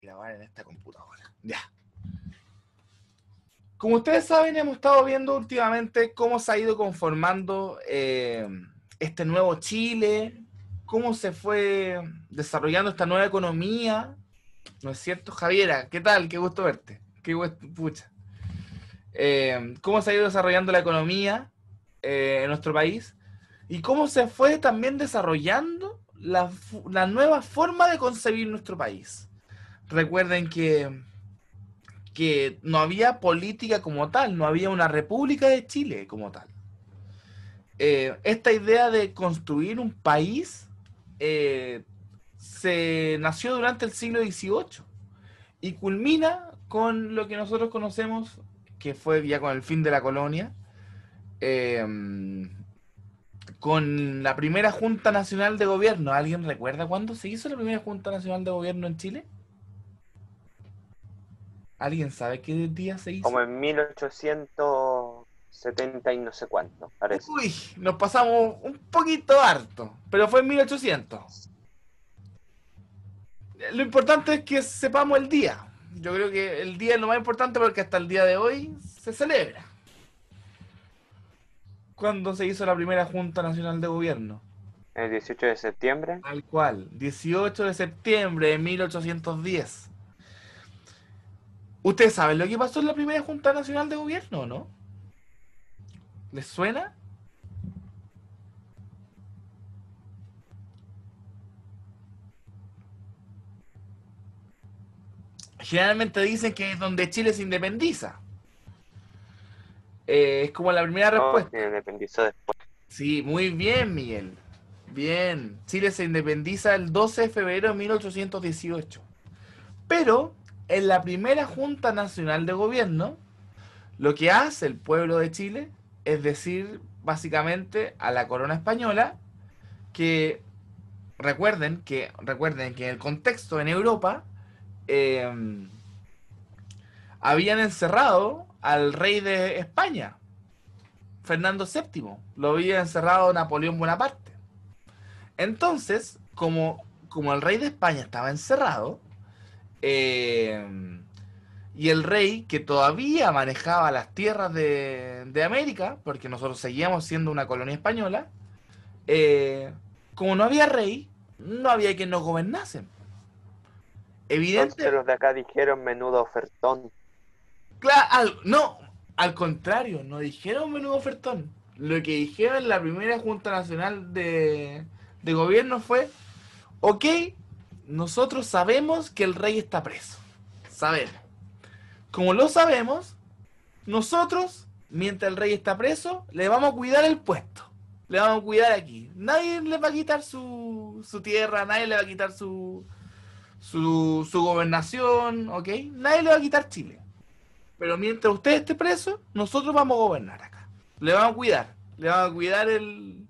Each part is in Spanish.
grabar en esta computadora. Ya. Como ustedes saben, hemos estado viendo últimamente cómo se ha ido conformando este nuevo Chile, cómo se fue desarrollando esta nueva economía. ¿No es cierto, Javiera? ¿Qué tal? Qué gusto verte. Pucha. Cómo se ha ido desarrollando la economía en nuestro país y cómo se fue también desarrollando la nueva forma de concebir nuestro país. Recuerden que no había política como tal, no había una república de Chile como tal. Esta idea de construir un país se nació durante el siglo XVIII y culmina con lo que nosotros conocemos, que fue ya con el fin de la colonia, eh, con la primera Junta Nacional de Gobierno. ¿Alguien recuerda cuándo se hizo la primera Junta Nacional de Gobierno en Chile? ¿Alguien sabe qué día se hizo? Como en 1870 y no sé cuánto, parece. Uy, nos pasamos un poquito harto, pero fue en 1800. Lo importante es que sepamos el día. Yo creo que el día es lo más importante porque hasta el día de hoy se celebra. ¿Cuándo se hizo la primera Junta Nacional de Gobierno? El 18 de septiembre. Tal cual, 18 de septiembre de 1810. ¿Ustedes saben lo que pasó en la primera Junta Nacional de Gobierno o no? ¿Les suena? Generalmente dicen que es donde Chile se independiza. Es como la primera Oh, se respuesta. independizó después. Sí, muy bien, Miguel. Bien. Chile se independiza el 12 de febrero de 1818. Pero en la primera Junta Nacional de Gobierno, lo que hace el pueblo de Chile es decir, básicamente, a la corona española que recuerden que en el contexto en Europa eh, habían encerrado al rey de España, Fernando VII. Lo había encerrado Napoleón Bonaparte. Entonces, como el rey de España estaba encerrado, eh, y el rey que todavía manejaba las tierras de América, porque nosotros seguíamos siendo una colonia española, eh, como no había rey, no había quien nos gobernase. Entonces Evidente, los de acá dijeron menudo ofertón. claro, no, al contrario, no dijeron menudo ofertón. Lo que dijeron en la primera Junta Nacional de Gobierno fue: ok, nosotros sabemos que el rey está preso. Sabemos. Como lo sabemos, nosotros, mientras el rey está preso, le vamos a cuidar el puesto. Le vamos a cuidar aquí. Nadie le va a quitar su tierra, nadie le va a quitar su gobernación, ¿ok? Nadie le va a quitar Chile. Pero mientras usted esté preso, nosotros vamos a gobernar acá. Le vamos a cuidar. Le vamos a cuidar en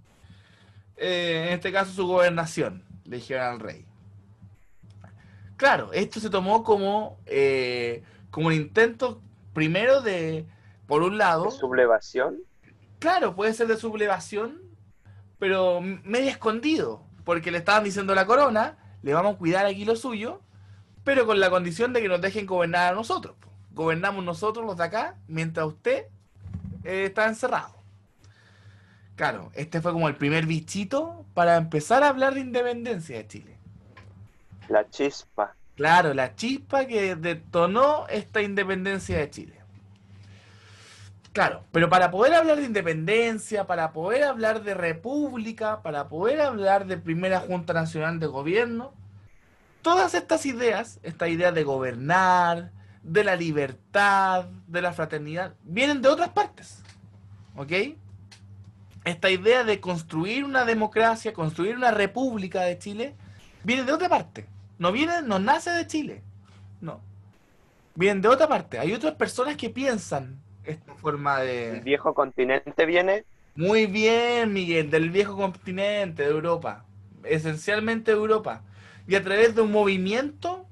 este caso, su gobernación, le dijeron al rey. Claro, esto se tomó como un intento primero por un ¿De lado, sublevación? claro, puede ser de sublevación, pero medio escondido, porque le estaban diciendo a la corona, le vamos a cuidar aquí lo suyo, pero con la condición de que nos dejen gobernar a nosotros. Gobernamos nosotros los de acá, mientras usted está encerrado. Claro, este fue como el primer bichito para empezar a hablar de independencia de Chile. La chispa. Claro, la chispa que detonó esta independencia de Chile. Claro, pero para poder hablar de independencia, para poder hablar de república, para poder hablar de primera Junta Nacional de Gobierno, todas estas ideas, esta idea de gobernar, de la libertad, de la fraternidad, vienen de otras partes. ¿Ok? Esta idea de construir una democracia, construir una república de Chile, viene de otra parte. No nace de Chile. No. Vienen de otra parte. Hay otras personas que piensan esta forma El de... viejo continente viene. Muy bien, Miguel, del viejo continente, de Europa. Esencialmente de Europa. Y a través de un movimiento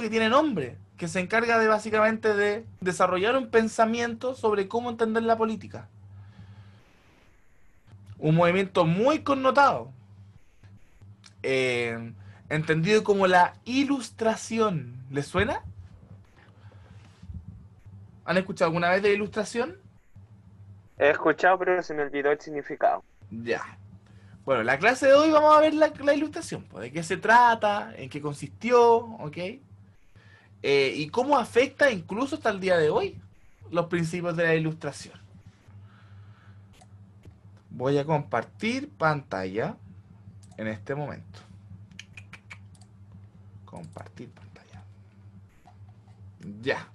que tiene nombre, que se encarga de básicamente de desarrollar un pensamiento sobre cómo entender la política. Un movimiento muy connotado. Eh, entendido como la Ilustración. ¿Les suena? ¿Han escuchado alguna vez de Ilustración? He escuchado, pero se me olvidó el significado. Ya. Bueno, la clase de hoy vamos a ver la Ilustración, pues, de qué se trata, en qué consistió, ¿ok? Y cómo afecta incluso hasta el día de hoy los principios de la Ilustración. Voy a compartir pantalla en este momento. Compartir pantalla. Ya.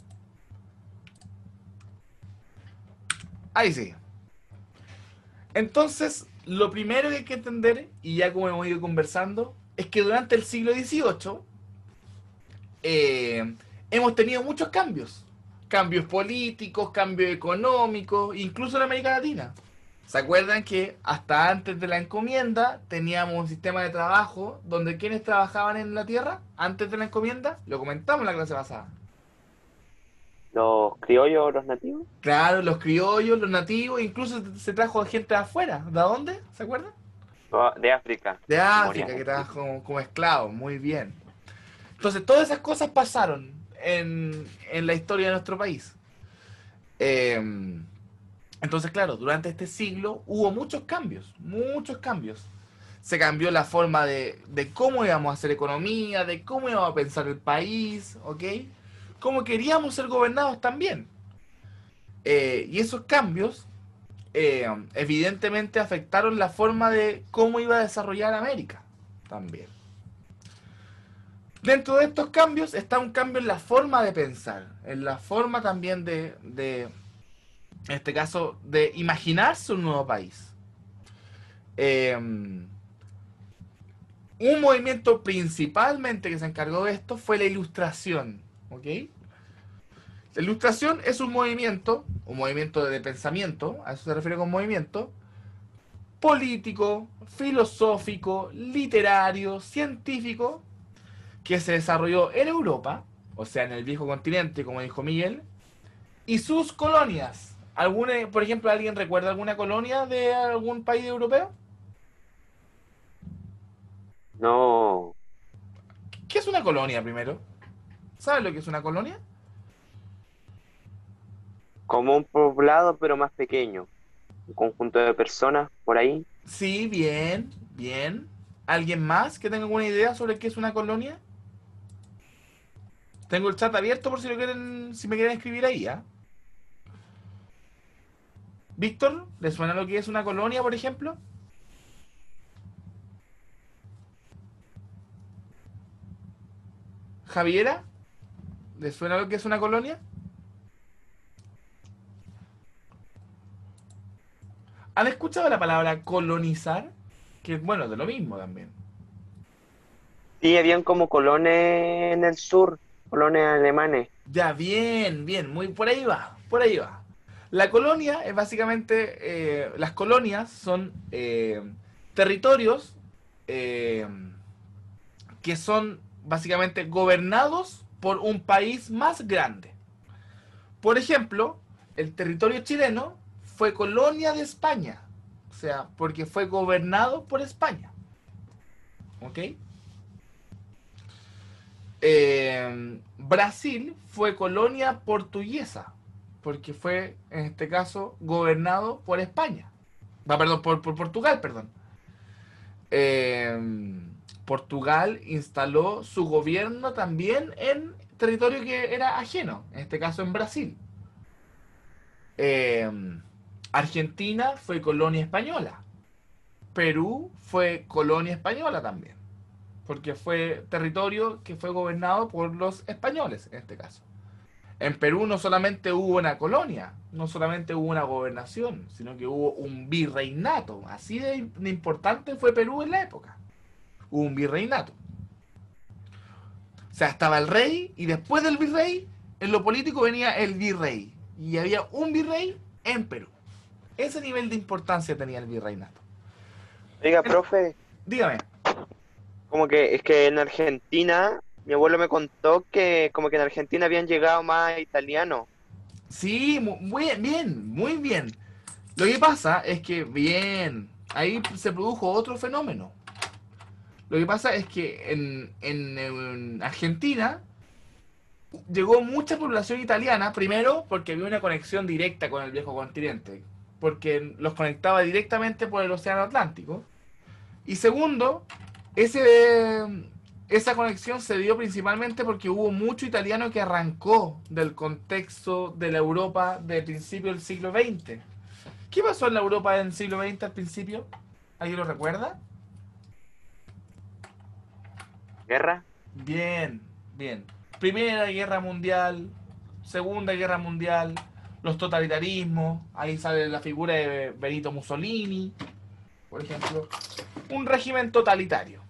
Ahí sí. Entonces, lo primero que hay que entender, y ya como hemos ido conversando, es que durante el siglo XVIII hemos tenido muchos cambios. Cambios políticos, cambios económicos, incluso en América Latina. ¿Se acuerdan que hasta antes de la encomienda teníamos un sistema de trabajo donde quienes trabajaban en la tierra antes de la encomienda? Lo comentamos en la clase pasada. ¿Los criollos, los nativos? Claro, los criollos, los nativos, incluso se trajo gente de afuera. ¿De dónde? ¿Se acuerdan? No, de África. De Moria. África, que trabajó como esclavos. Muy bien. Entonces, todas esas cosas pasaron en la historia de nuestro país. Entonces, claro, durante este siglo hubo muchos cambios, muchos cambios. Se cambió la forma de cómo íbamos a hacer economía, de cómo íbamos a pensar el país, ¿ok? Cómo queríamos ser gobernados también. Y esos cambios, evidentemente, afectaron la forma de cómo iba a desarrollar América también. Dentro de estos cambios está un cambio en la forma de pensar, en la forma también en este caso, de imaginarse un nuevo país. Un movimiento principalmente que se encargó de esto fue la Ilustración, ¿ok? La Ilustración es un movimiento de pensamiento, a eso se refiere con movimiento, político, filosófico, literario, científico, que se desarrolló en Europa, o sea, en el viejo continente, como dijo Miguel, y sus colonias. Por ejemplo, ¿alguien recuerda alguna colonia de algún país europeo? No, ¿Qué es una colonia primero? ¿Sabes lo que es una colonia? como un poblado, pero más pequeño. Un conjunto de personas por ahí. Sí, bien, bien. ¿Alguien más que tenga alguna idea sobre qué es una colonia? Tengo el chat abierto por si lo quieren, si me quieren escribir ahí, ¿ah? Víctor, ¿le suena lo que es una colonia, por ejemplo? Javiera, ¿le suena lo que es una colonia? ¿Han escuchado la palabra colonizar? Que bueno, de lo mismo también. Sí, habían como colones en el sur, colones alemanes. Ya, bien, bien, muy por ahí va, por ahí va. La colonia es básicamente, las colonias son territorios eh, que son básicamente gobernados por un país más grande. Por ejemplo, el territorio chileno fue colonia de España, o sea, porque fue gobernado por España. ¿Ok? Brasil fue colonia portuguesa, porque fue, en este caso, gobernado por España. Perdón, por Portugal, perdón. Portugal instaló su gobierno también en territorio que era ajeno, en este caso en Brasil. Eh, Argentina fue colonia española. Perú fue colonia española también, porque fue territorio que fue gobernado por los españoles en este caso. En Perú no solamente hubo una colonia, no solamente hubo una gobernación, sino que hubo un virreinato. Así de importante fue Perú en la época. Hubo un virreinato. O sea, estaba el rey y después del virrey, en lo político venía el virrey. Y había un virrey en Perú. Ese nivel de importancia tenía el virreinato. Oiga, profe, Dígame. como que es que en Argentina, mi abuelo me contó que como que en Argentina habían llegado más italianos. Sí, muy bien, muy bien. Lo que pasa es que, bien, ahí se produjo otro fenómeno. Lo que pasa es que en Argentina llegó mucha población italiana, primero porque había una conexión directa con el viejo continente, porque los conectaba directamente por el Océano Atlántico. Y segundo, ese, esa conexión se dio principalmente porque hubo mucho italiano que arrancó del contexto de la Europa de principio del siglo XX. ¿Qué pasó en la Europa del siglo XX al principio? ¿Alguien lo recuerda? ¿Guerra? Bien, bien. Primera Guerra Mundial, Segunda Guerra Mundial, los totalitarismos, ahí sale la figura de Benito Mussolini, por ejemplo. Un régimen totalitario,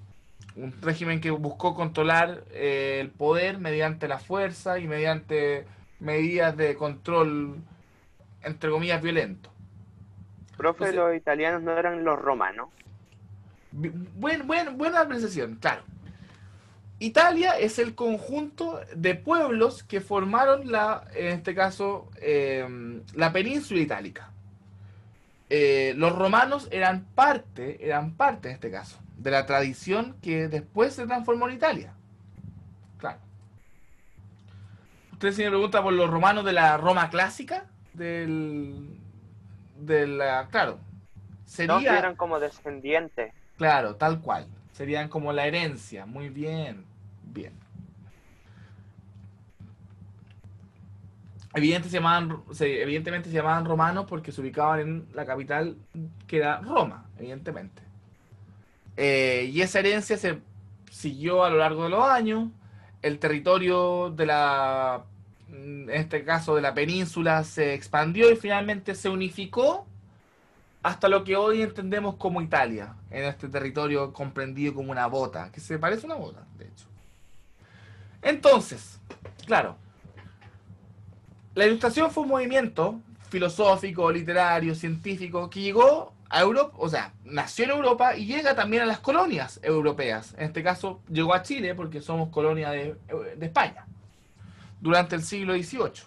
un régimen que buscó controlar el poder mediante la fuerza y mediante medidas de control, entre comillas, violento. Profe, Entonces, los italianos no eran los romanos. buena apreciación, claro. Italia es el conjunto de pueblos que formaron en este caso, la península itálica. Los romanos eran parte en este caso, de la tradición que después se transformó en Italia. Claro. Usted se me pregunta por los romanos de la Roma clásica, claro, No, si sería, eran como descendientes. claro, tal cual. Serían como la herencia. Muy bien, bien. Evidentemente se llamaban romanos porque se ubicaban en la capital que era Roma, evidentemente. Y esa herencia se siguió a lo largo de los años. El territorio en este caso de la península, se expandió y finalmente se unificó hasta lo que hoy entendemos como Italia, en este territorio comprendido como una bota, que se parece a una bota, de hecho. Entonces, claro, la Ilustración fue un movimiento filosófico, literario, científico, que llegó a Europa, o sea, nació en Europa y llega también a las colonias europeas. En este caso, llegó a Chile porque somos colonia de España durante el siglo XVIII.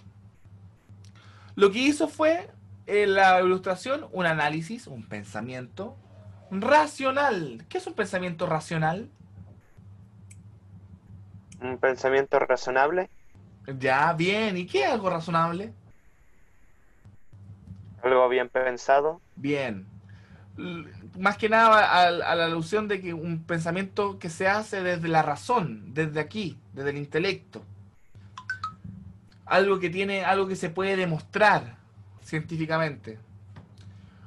Lo que hizo fue la Ilustración un análisis, un pensamiento racional. ¿Qué es un pensamiento racional? Un pensamiento razonable, Ya, bien. ¿Y qué es algo razonable? algo bien pensado. Bien. Más que nada a la alusión de que un pensamiento que se hace desde la razón, desde aquí, desde el intelecto. Algo que se puede demostrar científicamente.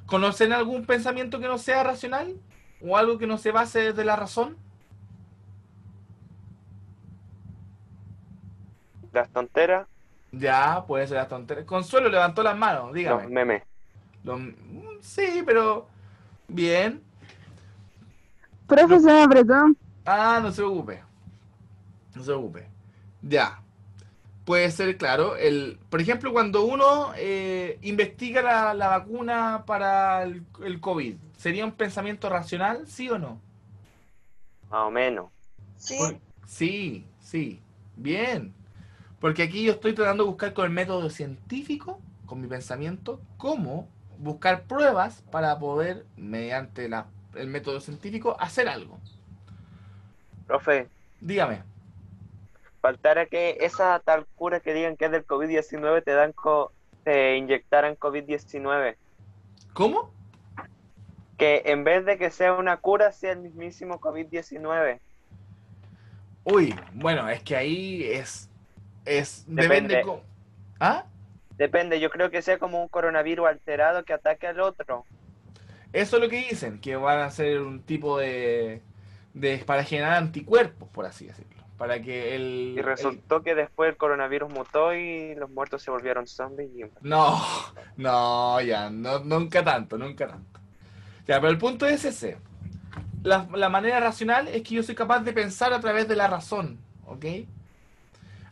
¿Conocen algún pensamiento que no sea racional? ¿O algo que no se base desde la razón? Las tonteras, Ya, puede ser la tontería. Consuelo levantó las manos, los dígame. memes. Sí, pero bien. Profe, Lo- se me apretó. no se preocupe. No se preocupe. Ya. Puede ser, claro. Por ejemplo, cuando uno investiga la vacuna para el COVID, ¿sería un pensamiento racional, sí o no? Más o menos. Por- sí, sí. Bien. Porque aquí yo estoy tratando de buscar con el método científico, con mi pensamiento, cómo buscar pruebas para poder, mediante el método científico, hacer algo. Profe, Dígame. faltara que esa tal cura que digan que es del COVID-19 te inyectaran COVID-19. ¿Cómo? Que en vez de que sea una cura, sea el mismísimo COVID-19. Uy, bueno, es que ahí depende Depende, cómo. ¿Ah? depende. Yo creo que sea como un coronavirus alterado que ataque al otro. Eso es lo que dicen, que van a ser un tipo para generar anticuerpos, por así decirlo. Para que Y resultó que después el coronavirus mutó y los muertos se volvieron zombies. No, no, ya, no, nunca tanto, nunca tanto. Ya, pero el punto es ese. La manera racional es que yo soy capaz de pensar a través de la razón, ¿ok?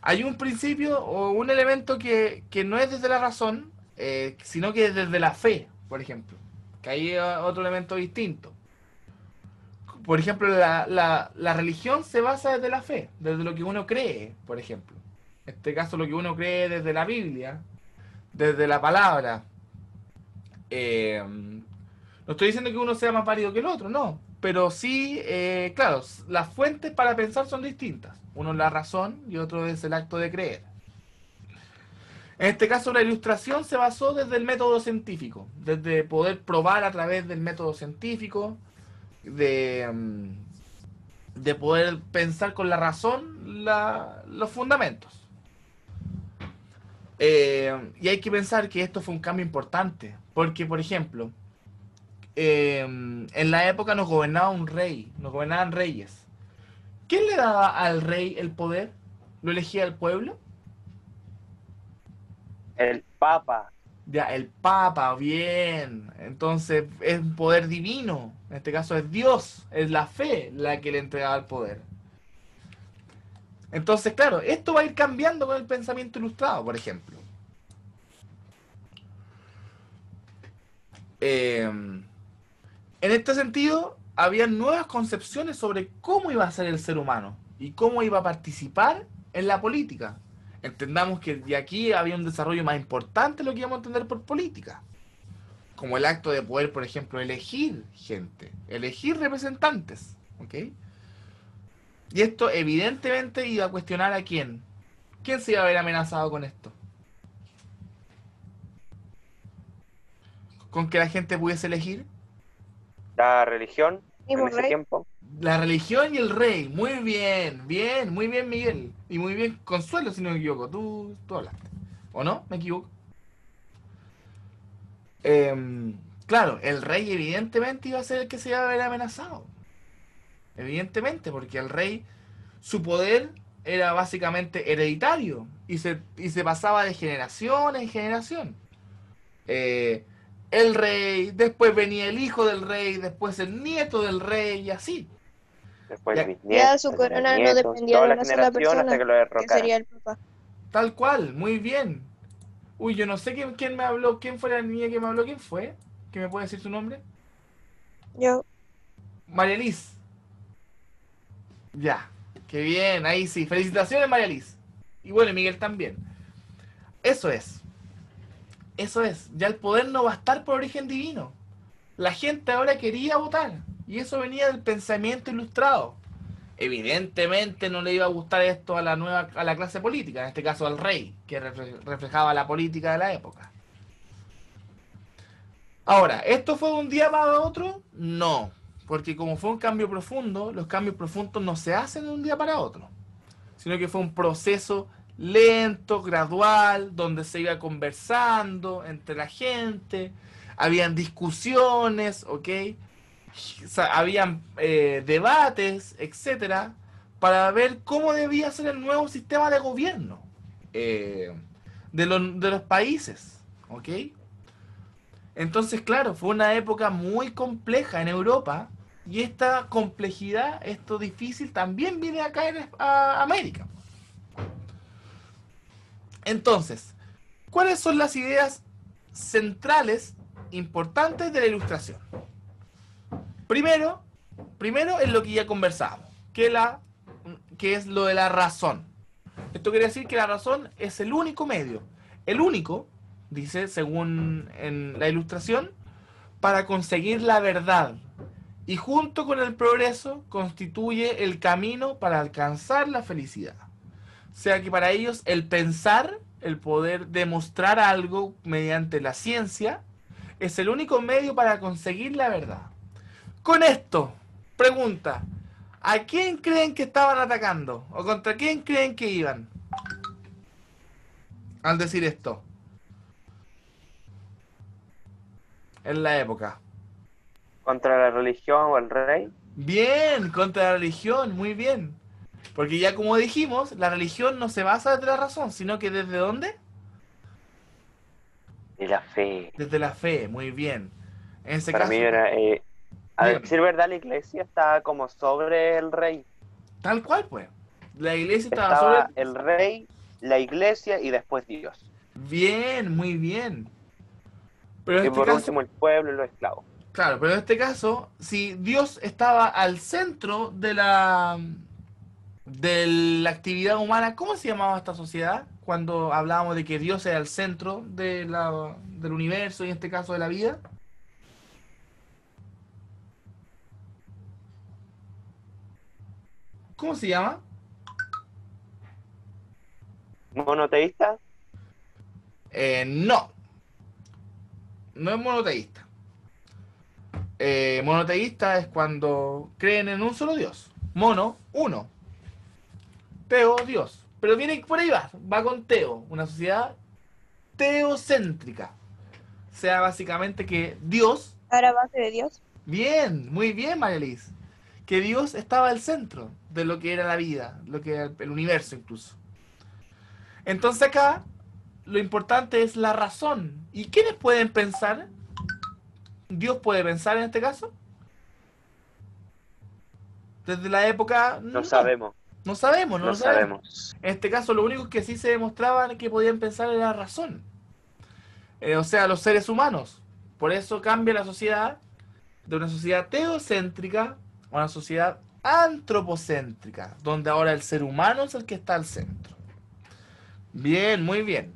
Hay un principio o un elemento que no es desde la razón, sino que es desde la fe, por ejemplo. Que hay otro elemento distinto. Por ejemplo, la religión se basa desde la fe, desde lo que uno cree, por ejemplo. En este caso, lo que uno cree desde la Biblia, desde la palabra. No estoy diciendo que uno sea más válido que el otro, no. pero sí, claro, las fuentes para pensar son distintas. Uno es la razón y otro es el acto de creer. En este caso, la ilustración se basó desde el método científico, desde poder probar a través del método científico, de, de poder pensar con la razón los fundamentos. Y hay que pensar que esto fue un cambio importante, porque, por ejemplo, en la época nos gobernaba un rey, nos gobernaban reyes. ¿Quién le daba al rey el poder? ¿Lo elegía el pueblo? El Papa. Ya, el Papa, bien. Entonces es un poder divino. En este caso es Dios, es la fe la que le entregaba el poder. Entonces, claro, esto va a ir cambiando con el pensamiento ilustrado, por ejemplo. En este sentido, había nuevas concepciones sobre cómo iba a ser el ser humano y cómo iba a participar en la política. Entendamos que de aquí había un desarrollo más importante de lo que íbamos a entender por política. Como el acto de poder, por ejemplo, elegir gente, elegir representantes. ¿Ok? Y esto evidentemente iba a cuestionar a quién. ¿Quién se iba a ver amenazado con esto? ¿Con que la gente pudiese elegir? La religión en Mismo ese rey. tiempo. La religión y el rey. Muy bien, bien, muy bien, Miguel. Y muy bien, Consuelo, si no me equivoco. Tú hablaste. ¿O no? ¿Me equivoco? Claro, el rey evidentemente iba a ser el que se iba a ver amenazado. Evidentemente, porque el rey, su poder era básicamente hereditario y se pasaba de generación en generación. Eh, el rey, después venía el hijo del rey, después el nieto del rey y así. Después Ya, bisnietos, Ya su corona no nietos, dependía toda de la una sola generación hasta persona, que lo que derrocaran. sería el papá. tal cual, muy bien. Uy, yo no sé quién me habló, quién fue la niña que me habló, quién fue. ¿Qué me puede decir su nombre? Yo, María Liz. Ya, qué bien, ahí sí. Felicitaciones, María Liz. Y bueno, Miguel también. Eso es, eso es. Ya el poder no va a estar por origen divino. La gente ahora quería votar. Y eso venía del pensamiento ilustrado. Evidentemente no le iba a gustar esto a la clase política, en este caso al rey, que reflejaba la política de la época. Ahora, ¿esto fue de un día para otro? No, porque como fue un cambio profundo, los cambios profundos no se hacen de un día para otro, sino que fue un proceso lento, gradual, donde se iba conversando entre la gente, habían discusiones, ¿ok? Habían debates, etcétera, para ver cómo debía ser el nuevo sistema de gobierno eh, de los países, ¿ok? Entonces, claro, fue una época muy compleja en Europa y esta complejidad, esto difícil, también viene acá a América. Entonces, ¿cuáles son las ideas centrales importantes de la ilustración? Primero, primero es lo que ya conversábamos, que es lo de la razón. Esto quiere decir que la razón es el único medio. El único, dice según en la ilustración, para conseguir la verdad. Y junto con el progreso constituye el camino para alcanzar la felicidad. O sea que para ellos el pensar, el poder demostrar algo mediante la ciencia, es el único medio para conseguir la verdad. Con esto, pregunta, ¿a quién creen que estaban atacando? ¿O contra quién creen que iban? Al decir esto, en la época. Contra la religión o el rey. Bien, contra la religión, muy bien. Porque ya como dijimos, la religión no se basa desde la razón, sino que ¿desde dónde? Y la fe. Desde la fe, muy bien. En ese Para mí caso, era, a dígame, decir verdad, la iglesia estaba como sobre el rey. tal cual pues. La iglesia estaba sobre... Estaba el rey, la iglesia y después Dios. Bien, muy bien. Pero en Y este por caso, último el pueblo y los esclavos. claro, pero en este caso, si Dios estaba al centro de la actividad humana, ¿cómo se llamaba esta sociedad? Cuando hablábamos de que Dios era el centro del universo y en este caso de la vida. ¿Cómo se llama? ¿Monoteísta? No, no es monoteísta. Monoteísta es cuando creen en un solo Dios. Mono, uno. Teo, Dios. Pero viene por ahí va con teo. Una sociedad teocéntrica. O sea, básicamente que Dios, Ahora base de Dios. bien, muy bien, María Liz, que Dios estaba al centro de lo que era la vida, lo que era el universo incluso. Entonces acá, lo importante es la razón. ¿Y quiénes pueden pensar? ¿Dios puede pensar en este caso? Desde la época, No no. sabemos, No sabemos, no no lo sabemos. sabemos. En este caso, lo único que sí se demostraba que podían pensar era la razón. O sea, los seres humanos. Por eso cambia la sociedad de una sociedad teocéntrica a una sociedad antropocéntrica, donde ahora el ser humano es el que está al centro. Bien, muy bien.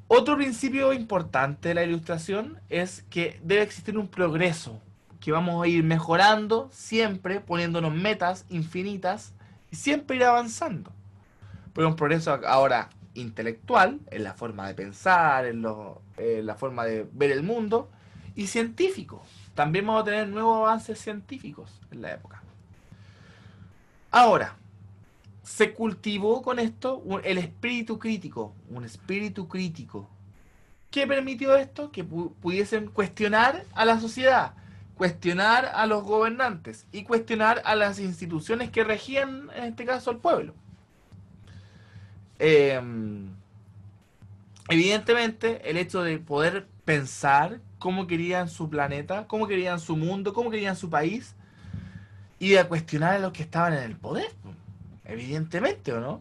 Otro principio importante de la ilustración es que debe existir un progreso, que vamos a ir mejorando siempre, poniéndonos metas infinitas y siempre ir avanzando. Pero un progreso ahora intelectual, en la forma de pensar, en la forma de ver el mundo, y científico. También vamos a tener nuevos avances científicos en la época. Ahora, se cultivó con esto el espíritu crítico, un espíritu crítico. ¿Qué permitió esto? Que pudiesen cuestionar a la sociedad, cuestionar a los gobernantes y cuestionar a las instituciones que regían, en este caso, al pueblo. Eh, Evidentemente, el hecho de poder pensar cómo querían su planeta, cómo querían su mundo, cómo querían su país, y a cuestionar a los que estaban en el poder. Evidentemente, ¿o no?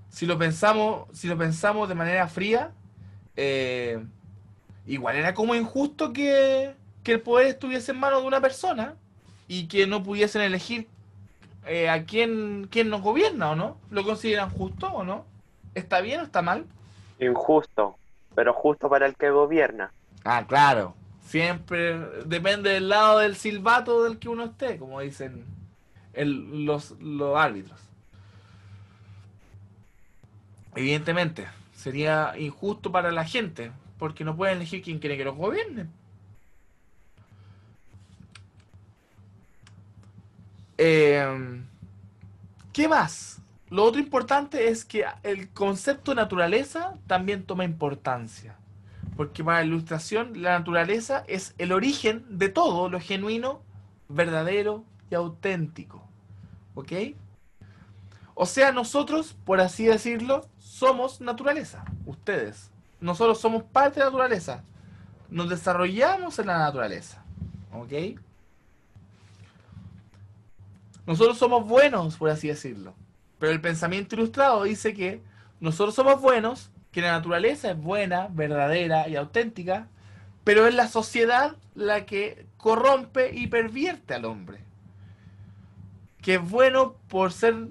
Si lo pensamos de manera fría, eh, igual era como injusto que el poder estuviese en manos de una persona y que no pudiesen elegir a quién nos gobierna, ¿o no? ¿Lo consideran justo o no? ¿Está bien o está mal? Injusto, pero justo para el que gobierna. Ah, claro. Siempre depende del lado del silbato del que uno esté, como dicen los árbitros. Evidentemente, sería injusto para la gente, porque no pueden elegir quién quiere que los gobierne. Eh, ¿Qué más? Lo otro importante es que el concepto de naturaleza también toma importancia. Porque para la ilustración, la naturaleza es el origen de todo lo genuino, verdadero y auténtico. ¿Ok? O sea, nosotros, por así decirlo, somos naturaleza. Ustedes. Nosotros somos parte de la naturaleza. Nos desarrollamos en la naturaleza. ¿Ok? Nosotros somos buenos, por así decirlo. Pero el pensamiento ilustrado dice que nosotros somos buenos, que la naturaleza es buena, verdadera y auténtica, pero es la sociedad la que corrompe y pervierte al hombre. Que es bueno por ser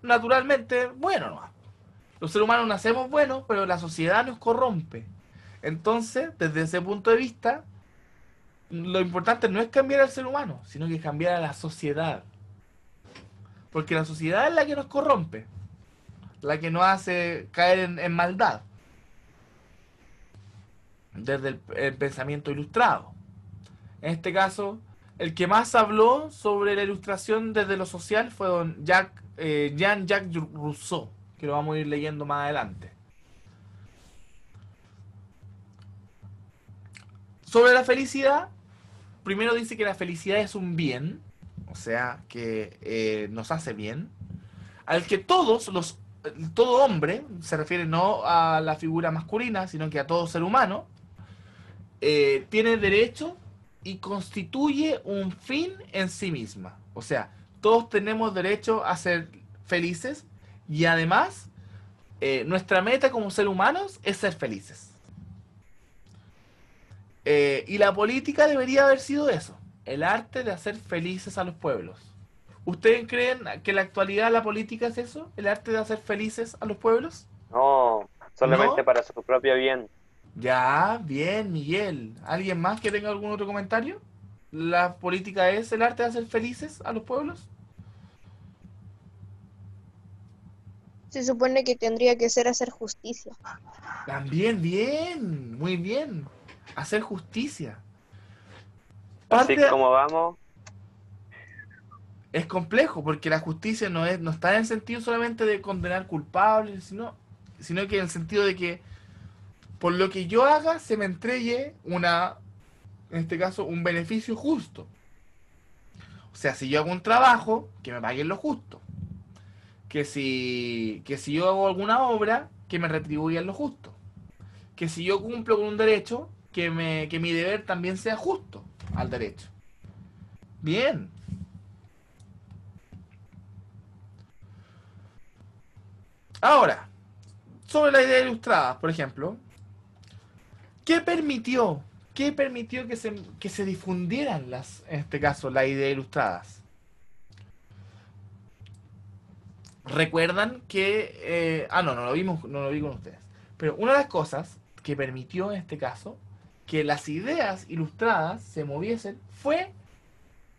naturalmente bueno, ¿no? Los seres humanos nacemos buenos, pero la sociedad nos corrompe. Entonces, desde ese punto de vista, lo importante no es cambiar al ser humano, sino que cambiar a la sociedad. Porque la sociedad es la que nos corrompe, la que nos hace caer en maldad, desde el pensamiento ilustrado. En este caso, el que más habló sobre la ilustración desde lo social fue don Jean-Jacques Rousseau, que lo vamos a ir leyendo más adelante. Sobre la felicidad, primero dice que la felicidad es un bien, o sea, que nos hace bien, al que todo hombre, se refiere no a la figura masculina, sino que a todo ser humano, tiene derecho y constituye un fin en sí misma. O sea, todos tenemos derecho a ser felices y además nuestra meta como ser humanos es ser felices. Y la política debería haber sido eso, el arte de hacer felices a los pueblos. ¿Ustedes creen que en la actualidad la política es eso? ¿El arte de hacer felices a los pueblos? No, solamente ¿No? para su propio bien. Ya, bien, Miguel. ¿Alguien más que tenga algún otro comentario? la política es el arte de hacer felices a los pueblos. Se supone que tendría que ser hacer justicia. También, bien, muy bien. Hacer justicia. Así Parte como vamos, es complejo porque la justicia no está en el sentido solamente de condenar culpables, sino que en el sentido de que por lo que yo haga se me entregue en este caso, un beneficio justo. O sea, si yo hago un trabajo, que me paguen lo justo. Que si yo hago alguna obra, que me retribuyan lo justo. Que si yo cumplo con un derecho, que mi deber también sea justo al derecho. Bien. Ahora, sobre la idea ilustrada, por ejemplo, ¿qué permitió? ¿Qué permitió que se difundieran en este caso, las ideas ilustradas? Recuerdan que... no lo vimos, no lo vi con ustedes. Pero una de las cosas que permitió en este caso que las ideas ilustradas se moviesen fue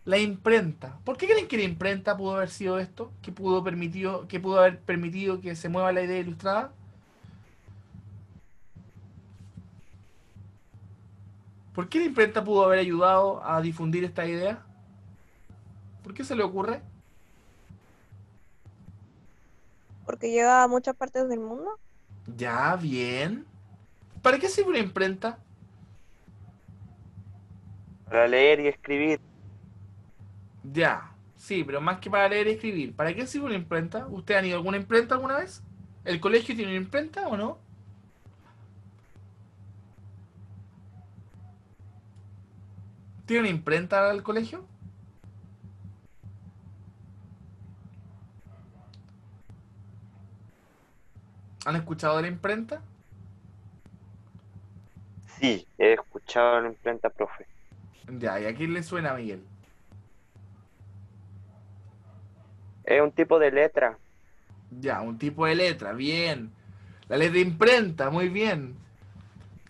la imprenta. ¿Por qué creen que la imprenta pudo haber sido esto? Que pudo haber permitido que se mueva la idea ilustrada? ¿Por qué la imprenta pudo haber ayudado a difundir esta idea? ¿Por qué se le ocurre? Porque llega a muchas partes del mundo. Ya, bien. ¿Para qué sirve una imprenta? para leer y escribir, Ya, sí, pero más que para leer y escribir. ¿Para qué sirve una imprenta? ¿Usted han ido a alguna imprenta alguna vez? ¿El colegio tiene una imprenta o no? ¿Tiene una imprenta el colegio? ¿Han escuchado de la imprenta? sí, he escuchado en imprenta, profe. Ya, ¿y a quién le suena, Miguel? Es un tipo de letra, Ya, un tipo de letra, bien. La letra imprenta, muy bien.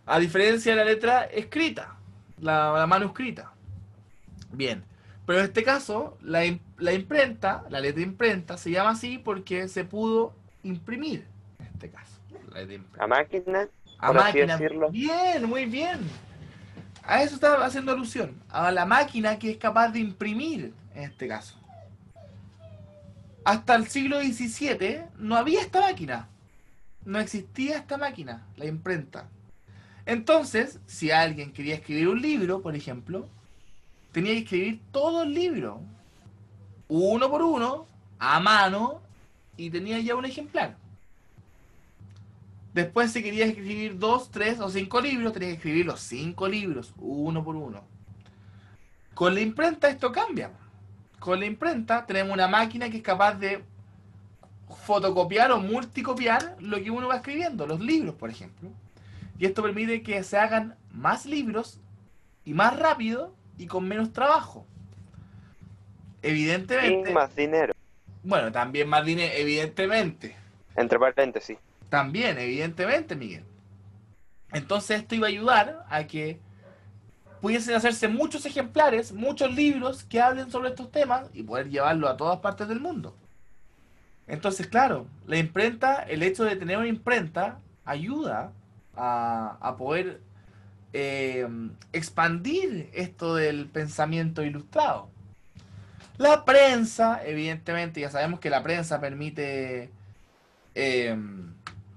A diferencia de la letra escrita, la manuscrita. Bien. Pero en este caso, la imprenta, la letra imprenta, se llama así porque se pudo imprimir. En este caso, la letra a imprenta. máquina, A por así máquina. decirlo. Bien, muy bien. A eso estaba haciendo alusión. A la máquina que es capaz de imprimir, en este caso. Hasta el siglo XVII no había esta máquina. No existía esta máquina, la imprenta. Entonces, si alguien quería escribir un libro, por ejemplo, tenía que escribir todo el libro, uno por uno, a mano, y tenía ya un ejemplar. Después, si quería escribir 2, 3 o 5 libros, tenía que escribir los 5 libros, uno por uno. Con la imprenta esto cambia. Con la imprenta tenemos una máquina que es capaz de fotocopiar o multicopiar lo que uno va escribiendo, los libros, por ejemplo. Y esto permite que se hagan más libros y más rápido y con menos trabajo. Y Evidentemente, más dinero, bueno, también más dinero, evidentemente. entre paréntesis. También, evidentemente, Miguel. Entonces esto iba a ayudar a que pudiesen hacerse muchos ejemplares, muchos libros que hablen sobre estos temas y poder llevarlo a todas partes del mundo. Entonces, claro, la imprenta, el hecho de tener una imprenta ayuda a poder expandir esto del pensamiento ilustrado. La prensa, evidentemente, ya sabemos que la prensa permite eh,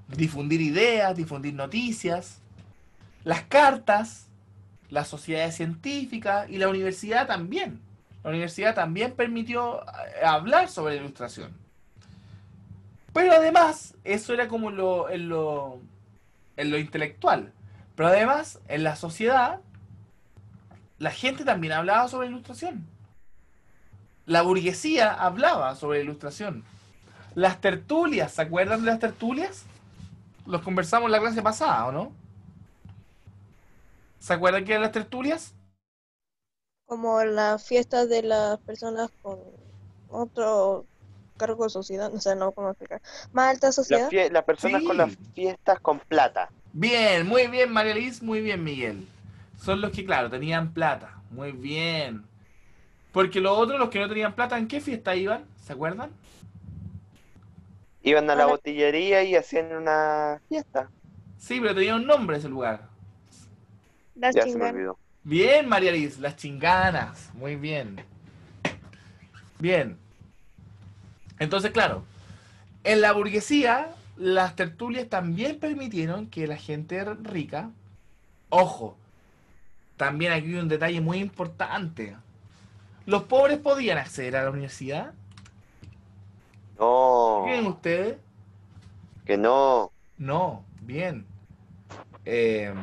difundir ideas, difundir noticias. Las cartas, las sociedades científicas y la universidad también. La universidad también permitió hablar sobre la ilustración. Pero además, eso era como en lo intelectual. Pero además, en la sociedad, la gente también hablaba sobre la ilustración. La burguesía hablaba sobre la ilustración. Las tertulias, ¿se acuerdan de las tertulias? Los conversamos en la clase pasada, ¿o no? ¿Se acuerdan qué eran las tertulias? Como las fiestas de las personas con otro cargo de sociedad, no sé, no cómo explicar. Más alta sociedad. Las personas con las Sí. fiestas con plata. Bien, muy bien, María Liz, muy bien, Miguel. Son los que, claro, tenían plata. muy bien. Porque los otros, los que no tenían plata, ¿en qué fiesta iban? ¿Se acuerdan? Iban a la Ahora, botillería y hacían una fiesta. Sí, pero tenía un nombre ese lugar. las Ya se me chinganas. olvidó. Bien, María Liz, las chinganas. Muy bien. Bien. Entonces, claro, en la burguesía, las tertulias también permitieron que la gente rica, ojo, también aquí hay un detalle muy importante. ¿Los pobres podían acceder a la universidad? ¿Qué creen No, ustedes? que no. No, bien. Eh,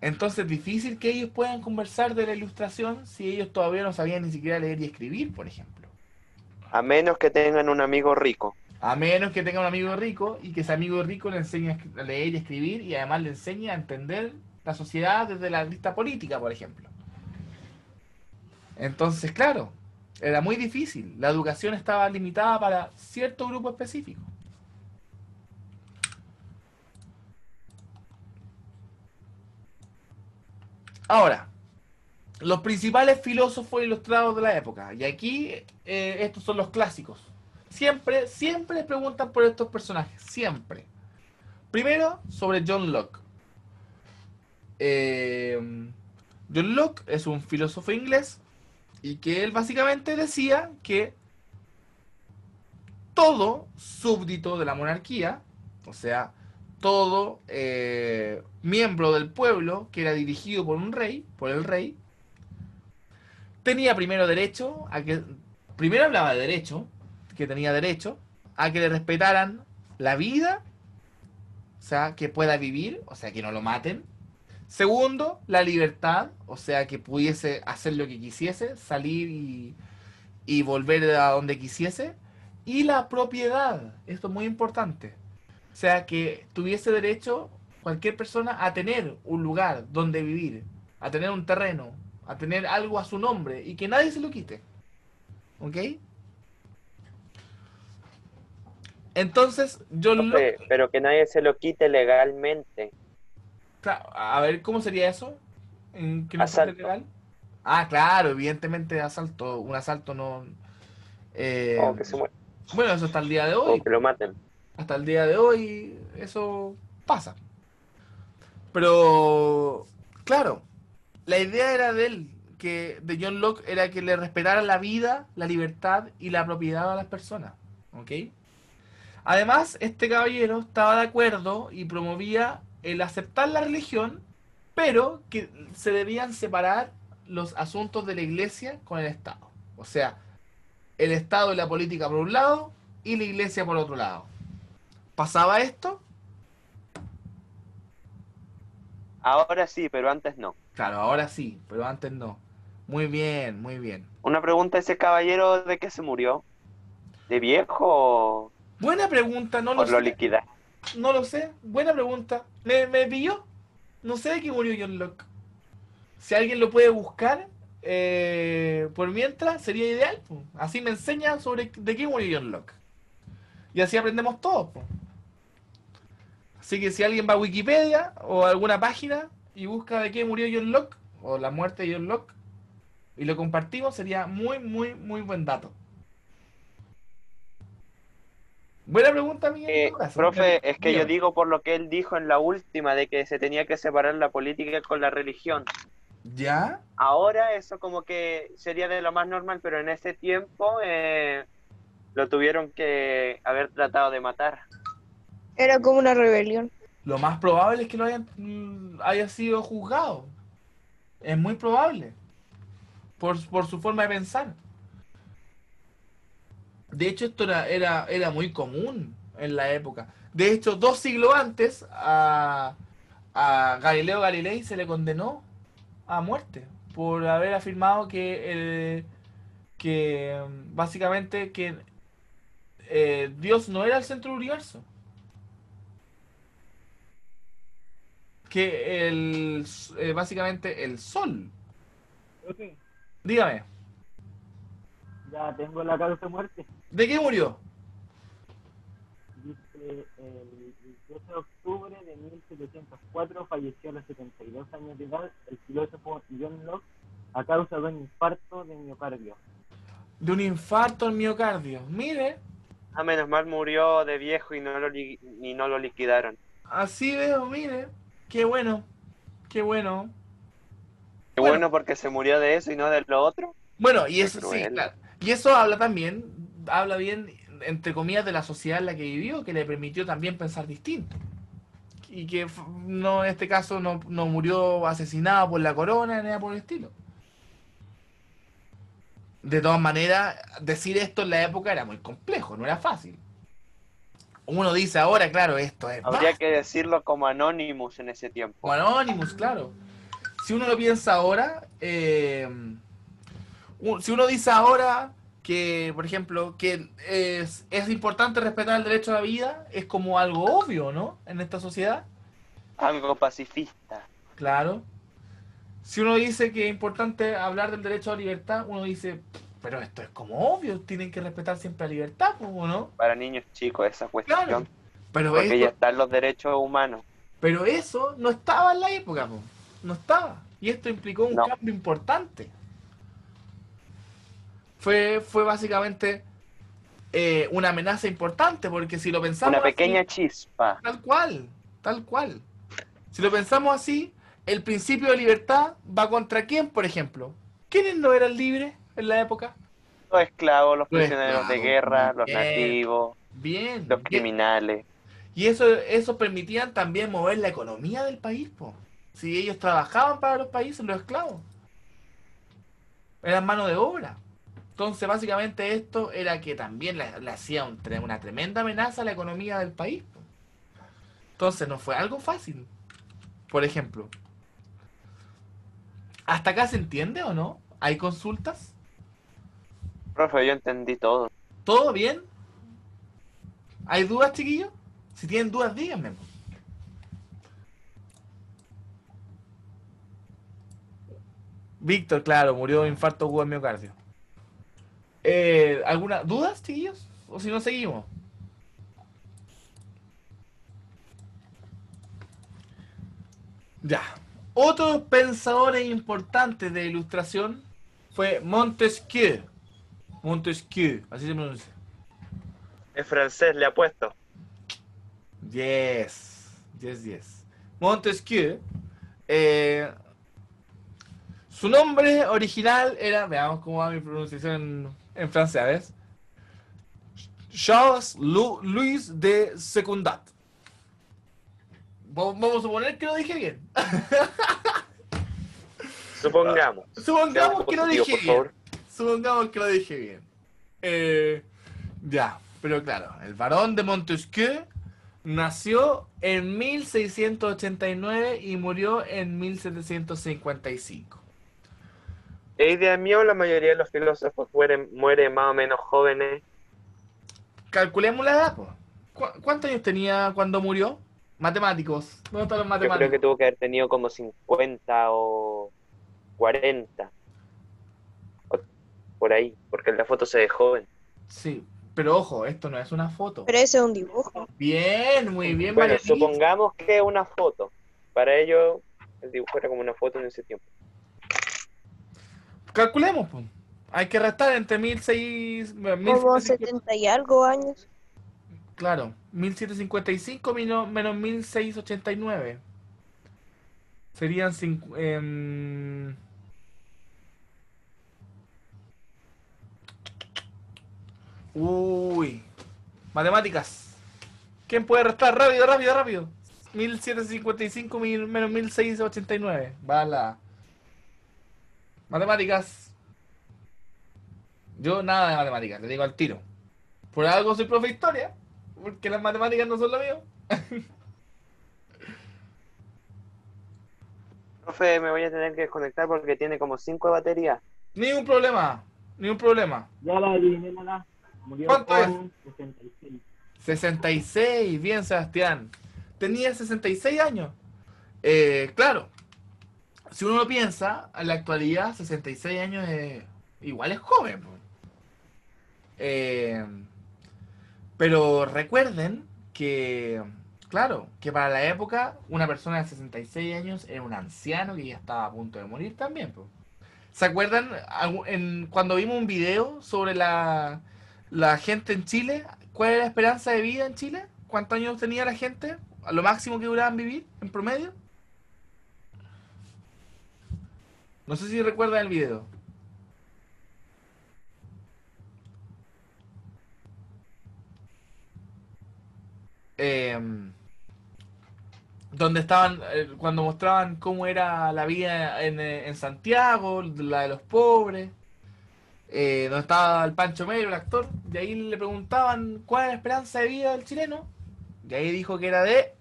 entonces, difícil que ellos puedan conversar de la ilustración si ellos todavía no sabían ni siquiera leer y escribir, por ejemplo. A menos que tengan un amigo rico. A menos que tenga un amigo rico y que ese amigo rico le enseñe a leer y escribir y además le enseñe a entender la sociedad desde la vista política, por ejemplo. Entonces, claro, era muy difícil. La educación estaba limitada para cierto grupo específico. Ahora, los principales filósofos ilustrados de la época. Y aquí estos son los clásicos. Siempre, siempre les preguntan por estos personajes. Siempre. Primero, sobre John Locke. Eh, John Locke es un filósofo inglés y que él básicamente decía que todo súbdito de la monarquía, o sea, todo miembro del pueblo que era dirigido por un rey, por el rey, tenía primero derecho a que, primero hablaba de derecho, que tenía derecho a que le respetaran la vida, o sea, que pueda vivir, o sea, que no lo maten. Segundo, la libertad, o sea, que pudiese hacer lo que quisiese, salir y volver a donde quisiese. Y la propiedad, esto es muy importante. O sea, que tuviese derecho cualquier persona a tener un lugar donde vivir, a tener un terreno, a tener algo a su nombre y que nadie se lo quite. ¿Ok? Entonces, John Locke, Profe, pero que nadie se lo quite legalmente. a ver, ¿cómo sería eso? ¿En que no fuese Asalto. legal? Ah, claro, evidentemente asalto, un asalto no... eh, O que se muera. bueno, eso hasta el día de O hoy. que lo maten. Hasta el día de hoy eso pasa. Pero, claro, la idea era de él, que de John Locke, era que le respetara la vida, la libertad y la propiedad a las personas. ¿Ok? Además, este caballero estaba de acuerdo y promovía el aceptar la religión, pero que se debían separar los asuntos de la iglesia con el Estado. O sea, el Estado y la política por un lado y la iglesia por otro lado. ¿Pasaba esto? Ahora sí, pero antes no. Claro, ahora sí, pero antes no. Muy bien, muy bien. Una pregunta, ¿ese caballero de qué se murió? ¿De viejo Buena pregunta, no o lo lo sé. liquidaron? No lo sé. Buena pregunta. Me pilló. No sé de qué murió John Locke. Si alguien lo puede buscar, por mientras, sería ideal, po. Así me enseña sobre de qué murió John Locke. Y así aprendemos todos, po. Así que si alguien va a Wikipedia o a alguna página y busca de qué murió John Locke, o la muerte de John Locke, y lo compartimos, sería muy, muy, muy buen dato. Buena pregunta, mía, en todo caso. Profe, es que yo Dígame. digo por lo que él dijo en la última, de que se tenía que separar la política con la religión. ¿Ya? Ahora eso como que sería de lo más normal, pero en ese tiempo lo tuvieron que haber tratado de matar. Era como una rebelión. Lo más probable es que lo hayan, haya sido juzgado. Es muy probable. Por su forma de pensar. De hecho, esto era muy común en la época. De hecho, 2 siglos antes, a Galileo Galilei se le condenó a muerte por haber afirmado que básicamente que Dios no era el centro del universo. Que básicamente el sol. Profe, Dígame, ya tengo la causa de muerte. ¿de qué murió? Dice, el 12 de octubre de 1704 falleció a los 72 años de edad el filósofo John Locke a causa de un infarto de miocardio. De un infarto al miocardio. Mire, Ah, menos mal murió de viejo y no lo liquidaron. así veo, mire. Qué bueno, qué bueno. Qué Bueno, bueno porque se murió de eso y no de lo otro. bueno, y Qué eso sí, cruel. claro. Y eso habla también, habla bien, entre comillas, de la sociedad en la que vivió, que le permitió también pensar distinto. Y que no, en este caso no murió asesinado por la corona ni nada por el estilo. De todas maneras, decir esto en la época era muy complejo, no era fácil. Uno dice ahora, claro, esto es Habría más. que decirlo como Anonymous en ese O tiempo. Anonymous, claro. Si uno lo piensa ahora, si uno dice ahora que, por ejemplo, que es importante respetar el derecho a la vida, es como algo obvio, ¿no? En esta sociedad. Algo pacifista. Claro. Si uno dice que es importante hablar del derecho a la libertad, uno dice, pero esto es como obvio, tienen que respetar siempre la libertad, ¿o no? Para niños chicos esa Claro. cuestión. Pero Porque ya esto, están los derechos humanos. pero eso no estaba en la época, po. No estaba. Y esto implicó un No. cambio importante. Fue básicamente una amenaza importante, porque si lo pensamos Una pequeña así, chispa. tal cual, tal cual. Si lo pensamos así, el principio de libertad va contra quién, por ejemplo. ¿Quiénes no eran libres en la época? Los esclavos, los Los prisioneros de esclavos. guerra, los Bien, nativos, bien, los bien. criminales. Y eso permitía también mover la economía del país, po. Si ellos trabajaban para los países, los esclavos. Eran mano de obra. Entonces, básicamente esto era que también le hacía una tremenda amenaza a la economía del país, po. Entonces, no fue algo fácil. Por ejemplo, ¿hasta acá se entiende o no? ¿Hay consultas? Profe, yo entendí todo. ¿Todo bien? ¿Hay dudas, chiquillos? Si tienen dudas, díganme. Víctor, claro, murió de infarto agudo al miocardio. ¿Alguna dudas, chiquillos? ¿O si no, seguimos? Ya. Otros pensadores importantes de ilustración fue Montesquieu. Montesquieu, así se pronuncia. En francés le apuesto. Yes, yes, yes. Montesquieu. eh, Su nombre original era, veamos cómo va mi pronunciación en francés, ¿ves? Charles Louis de Secundat. Vamos a suponer que lo dije bien. Supongamos. Supongamos que lo Positivo, dije por bien. favor. Supongamos que lo dije bien. Ya, pero claro, el barón de Montesquieu nació en 1689 y murió en 1755. ¿Es idea mía o la mayoría de los filósofos mueren más o menos jóvenes? Calculemos la edad, pues. ¿Cuántos años tenía cuando murió? Matemáticos. ¿Dónde están los Yo creo que matemáticos? tuvo que haber tenido como 50 o 40. o por ahí, porque en la foto se ve joven. Sí, pero ojo, esto no es una foto. Pero ese es un dibujo. Bien, muy bien, Bueno, Marianita. supongamos que es una foto. Para ello, el dibujo era como una foto en ese tiempo. Calculemos, pues. Hay que restar entre 1600, Como 70 y algo años. claro, 1755 menos 1689. Serían uy, matemáticas. ¿Quién puede restar? Rápido, rápido, rápido. 1755 menos 1689. Va la matemáticas. Yo nada de matemáticas, le digo al tiro. Por algo soy profe de historia, porque las matemáticas no son lo mío. Profe, me voy a tener que desconectar porque tiene como 5 de batería. Ni un problema, ni un problema. Ya la adiviné, Lala. Murió ¿Cuánto con 66. 66, bien Sebastián. Tenía 66 años. Claro, si uno lo piensa, en la actualidad 66 años igual es joven, po. Eh, pero recuerden que, claro, que para la época una persona de 66 años era un anciano que ya estaba a punto de morir también, po. ¿Se acuerdan cuando vimos un video sobre la gente en Chile? ¿Cuál era la esperanza de vida en Chile? ¿Cuántos años tenía la gente? ¿A lo máximo que duraban vivir en promedio? No sé si recuerdan el video. Em, donde estaban, cuando mostraban cómo era la vida en Santiago, la de los pobres, donde estaba el Pancho Melo, el actor, y ahí le preguntaban cuál es la esperanza de vida del chileno, y ahí dijo que era de...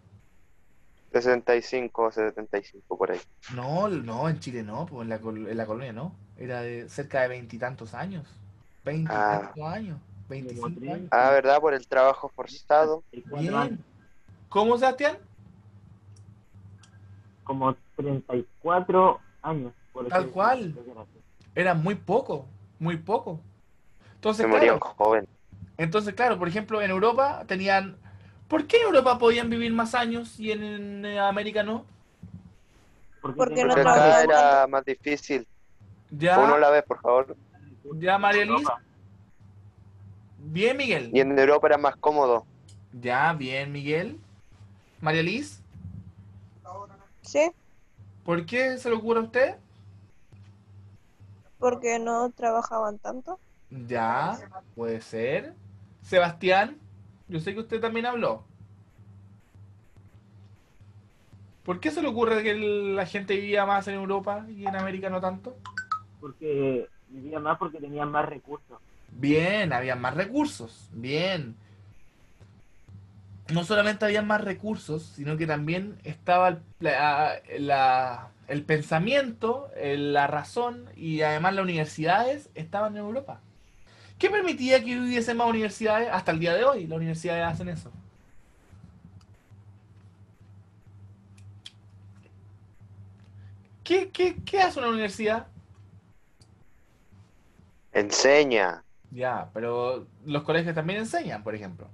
65 o 75 por ahí. No, no, en Chile no, pues en la colonia no, era de cerca de veintitantos años, Ah, veintitantos años, Como 25 años. ¿verdad? Por el trabajo forzado. 34 años. Bien. ¿Cómo, Sebastián? Como 34 años. Por Tal ejemplo, cual. creo que era así. Era muy poco, muy poco. Se Entonces, morían claro, jóvenes. por ejemplo, en Europa tenían... ¿Por qué en Europa podían vivir más años y en América no? Porque no Porque tenían más acá trabajaban tanto. era más difícil. Uno Ya, la vez, por favor. ya, María Liz. Europa. Bien, Y Miguel. en Europa era más cómodo. Ya, bien, Miguel. María Liz, Sí, ¿por qué se le ocurre a usted? porque no trabajaban tanto. Ya, puede ser. Sebastián, yo sé que usted también habló. ¿Por qué se le ocurre que la gente vivía más en Europa y en América no tanto? Porque vivían más porque tenían más recursos. Bien, había más recursos. Bien. No solamente había más recursos, sino que también estaba el pensamiento, la razón y además las universidades estaban en Europa. ¿Qué permitía que hubiese más universidades? Hasta el día de hoy las universidades hacen eso. ¿Qué hace una universidad? Enseña. Ya, pero los colegios también enseñan, por ejemplo.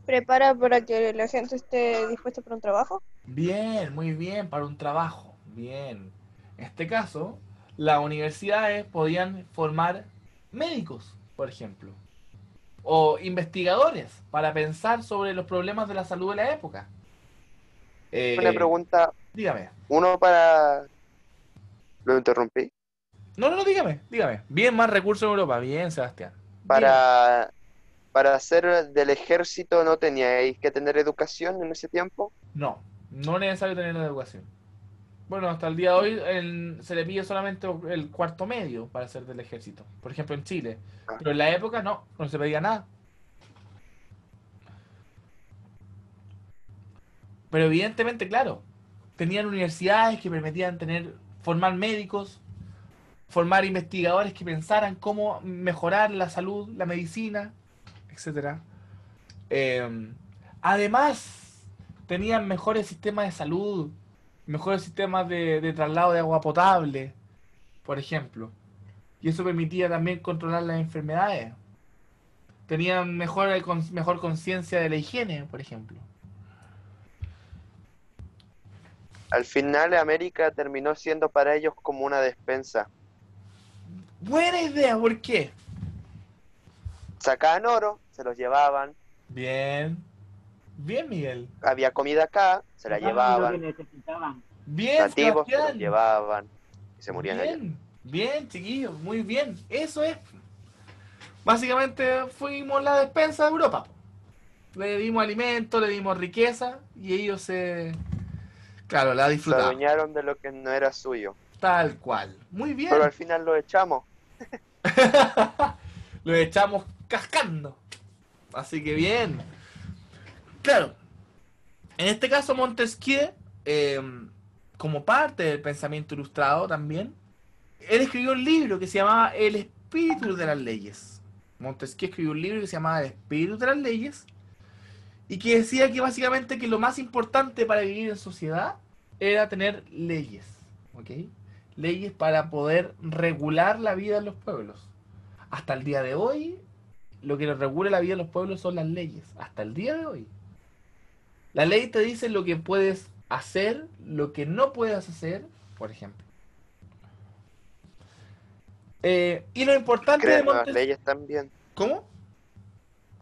Prepara para que la gente esté dispuesta para un trabajo. Bien, muy bien, para un trabajo. Bien. En este caso, las universidades podían formar médicos, por ejemplo, o investigadores para pensar sobre los problemas de la salud de la época. Una Eh, pregunta, dígame. uno para... ¿Lo interrumpí? No, no, no, dígame. Bien, más recursos en Europa. Bien, Sebastián. Dígame. Para, para ser del ejército no teníais que tener educación en ese tiempo. No, no es necesario tener la educación. Bueno, hasta el día de hoy se le pide solamente el cuarto medio para ser del ejército. Por ejemplo, en Chile. Ah, Pero en la época no se pedía nada. Pero evidentemente, claro, tenían universidades que permitían formar médicos, formar investigadores que pensaran cómo mejorar la salud, la medicina, etcétera. Eh, Además, tenían mejores sistemas de salud, mejores sistemas de traslado de agua potable, por ejemplo. Y eso permitía también controlar las enfermedades. Tenían mejor conciencia de la higiene, por ejemplo. al final América terminó siendo para ellos como una despensa. Buena idea, ¿por qué? Sacaban oro, se los llevaban. Bien. Bien, Miguel. Había comida acá, se la Sacaban lo que llevaban. necesitaban. Bien, Nativos se los Sebastián. llevaban y se morían allá. Bien, bien, chiquillos, muy bien. Eso es. Básicamente fuimos la despensa de Europa. Le dimos alimento, le dimos riqueza y ellos claro, la Se disfrutaban. adueñaron de lo que no era suyo. Tal cual. Muy bien. Pero al final lo echamos. Lo echamos cascando. Así que bien. Claro, en este caso Montesquieu, como parte del pensamiento ilustrado también, él escribió un libro que se llamaba El espíritu de las leyes. Montesquieu escribió un libro que se llamaba El espíritu de las leyes y que decía que básicamente que lo más importante para vivir en sociedad era tener leyes, ¿ok? Leyes para poder regular la vida de los pueblos. Hasta el día de hoy, lo que regula la vida de los pueblos son las leyes. Hasta el día de hoy. La ley te dice lo que puedes hacer lo que no puedas hacer, por ejemplo. Y lo importante de Crean nuevas Montesquieu... leyes también. ¿Cómo?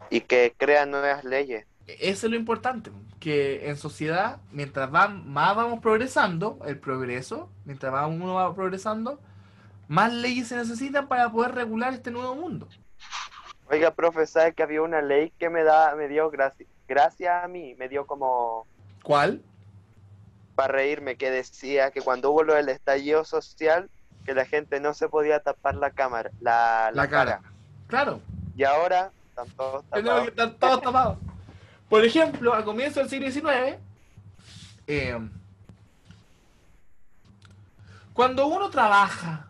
Y que crean nuevas leyes. Eso es lo importante, que en sociedad, mientras más vamos progresando, el progreso, mientras uno va progresando, más leyes se necesitan para poder regular este nuevo mundo. Oiga, profe, ¿sabe que había una ley que me dio gracia a mí? Me dio como ¿Cuál? para reírme, que decía que cuando hubo lo del estallido social, que la gente no se podía tapar la cámara, la cara. Claro, Y ahora están todos tenemos que tapados. estar todos tapados. Por ejemplo, a comienzos del siglo XIX, cuando uno trabaja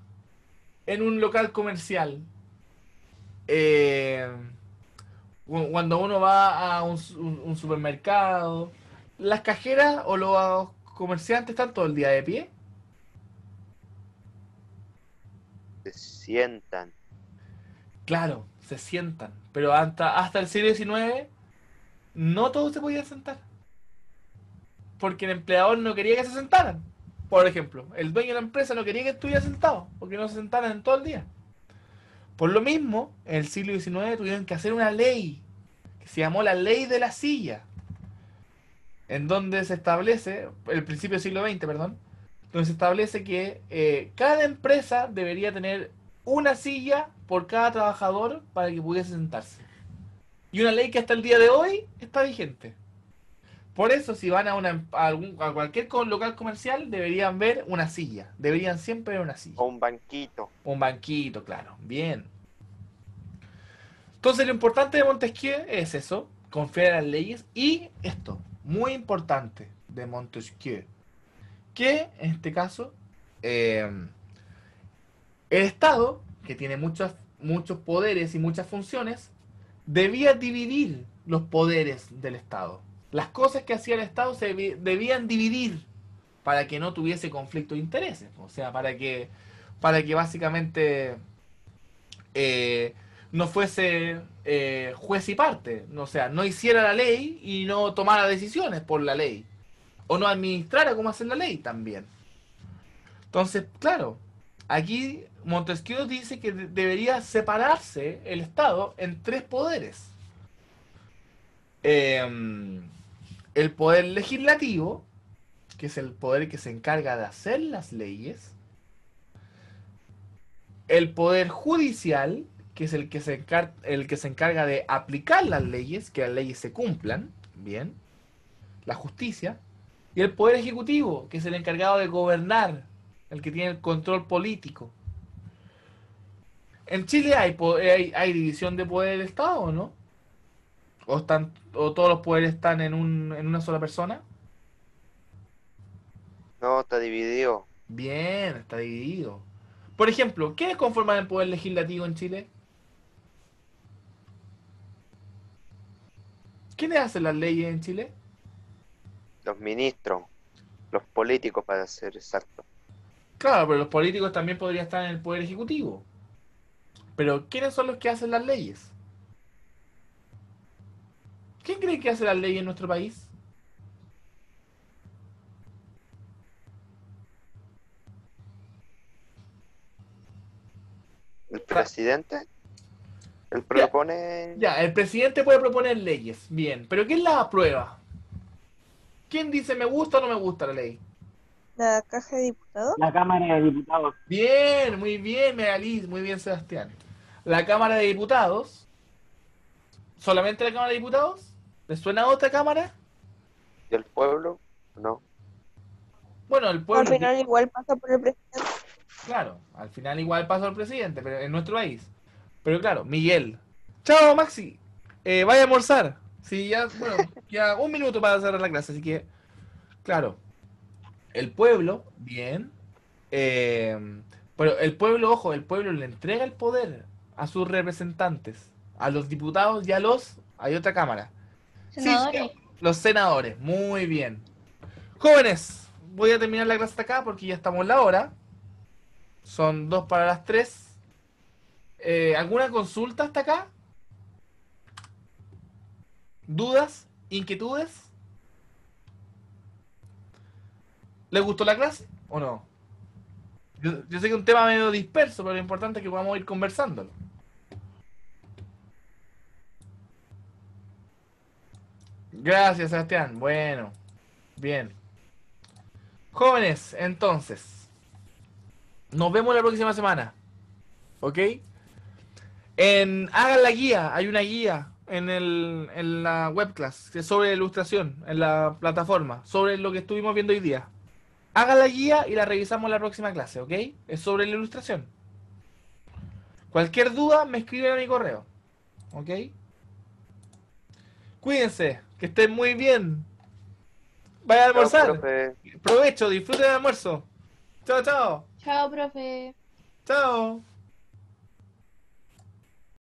en un local comercial, eh, cuando uno va a un supermercado, las cajeras o los comerciantes están todo el día de pie. Se sientan. Claro, se sientan. Pero hasta el siglo XIX no todos se podían sentar. Porque el empleador no quería que se sentaran. Por ejemplo, el dueño de la empresa no quería que estuviera sentado, porque no se sentaran en todo el día. Por lo mismo, en el siglo XIX tuvieron que hacer una ley, que se llamó la ley de la silla, en donde se establece, el principio del siglo XX, perdón, donde se establece que cada empresa debería tener una silla por cada trabajador para que pudiese sentarse. Y una ley que hasta el día de hoy está vigente. Por eso, si van a cualquier local comercial, deberían ver una silla. Deberían siempre ver una silla. O un banquito. Un banquito, claro. Bien. Entonces, lo importante de Montesquieu es eso, confiar en las leyes. Y esto, muy importante de Montesquieu, que en este caso, el Estado, que tiene muchos poderes y muchas funciones, debía dividir los poderes del Estado. Las cosas que hacía el Estado se debían dividir para que no tuviese conflicto de intereses. O sea, para que básicamente no fuese juez y parte. O sea, no hiciera la ley y no tomara decisiones por la ley. O no administrara cómo hacer la ley también. Entonces, claro, aquí Montesquieu dice que debería separarse el Estado en tres poderes. El poder legislativo, que es el poder que se encarga de hacer las leyes. El poder judicial, que es el que se encarga de aplicar las leyes, que las leyes se cumplan, bien, la justicia. Y el poder ejecutivo, que es el encargado de gobernar, el que tiene el control político. ¿En Chile hay división de poder del Estado o no? ¿O todos los poderes están en una sola persona? No, está dividido. Bien, está dividido. Por ejemplo, ¿quiénes conforman el poder legislativo en Chile? ¿Quiénes hacen las leyes en Chile? Los ministros, los políticos para ser exacto. Claro, pero los políticos también podrían estar en el poder ejecutivo. Pero ¿quiénes son los que hacen las leyes? ¿Quién cree que hace las leyes en nuestro país? El presidente, él propone. Ya, el presidente puede proponer leyes, bien, pero ¿quién las aprueba? ¿Quién dice me gusta o no me gusta la ley? La caja de diputados. La Cámara de Diputados. Bien, Megaliz, muy bien, Sebastián. La Cámara de Diputados. ¿Solamente la Cámara de Diputados? ¿Les suena otra Cámara? ¿Y el pueblo? No. Bueno, el Al pueblo. final igual pasa por el presidente. Claro, al final igual pasó el presidente, pero en nuestro país. Pero claro, Miguel. Chao, Maxi. Vaya a almorzar. Sí, ya, bueno, ya un minuto para cerrar la clase, así que, claro. El pueblo, bien. Pero el pueblo, ojo, el pueblo le entrega el poder a sus representantes, a los diputados y a hay otra cámara. Senadores. Sí, los senadores, muy bien. Jóvenes, voy a terminar la clase hasta acá porque ya estamos en la hora. Son 2 para las 3. ¿Alguna consulta hasta acá? ¿Dudas? ¿Inquietudes? ¿Les gustó la clase o no? Yo sé que es un tema medio disperso, pero lo importante es que podamos ir conversándolo. Gracias, Sebastián. Bueno, bien. Jóvenes, entonces, nos vemos la próxima semana. ¿Ok? Hagan la guía, hay una guía en la webclass que es sobre ilustración, en la plataforma, sobre lo que estuvimos viendo hoy día. Hagan la guía y la revisamos en la próxima clase, ¿ok? Es sobre la ilustración. Cualquier duda me escriben a mi correo, ¿ok? Cuídense, que estén muy bien. Vayan a Chao, almorzar. profe. Provecho, disfruten el almuerzo. Chao, chao. Chao, profe. Chao.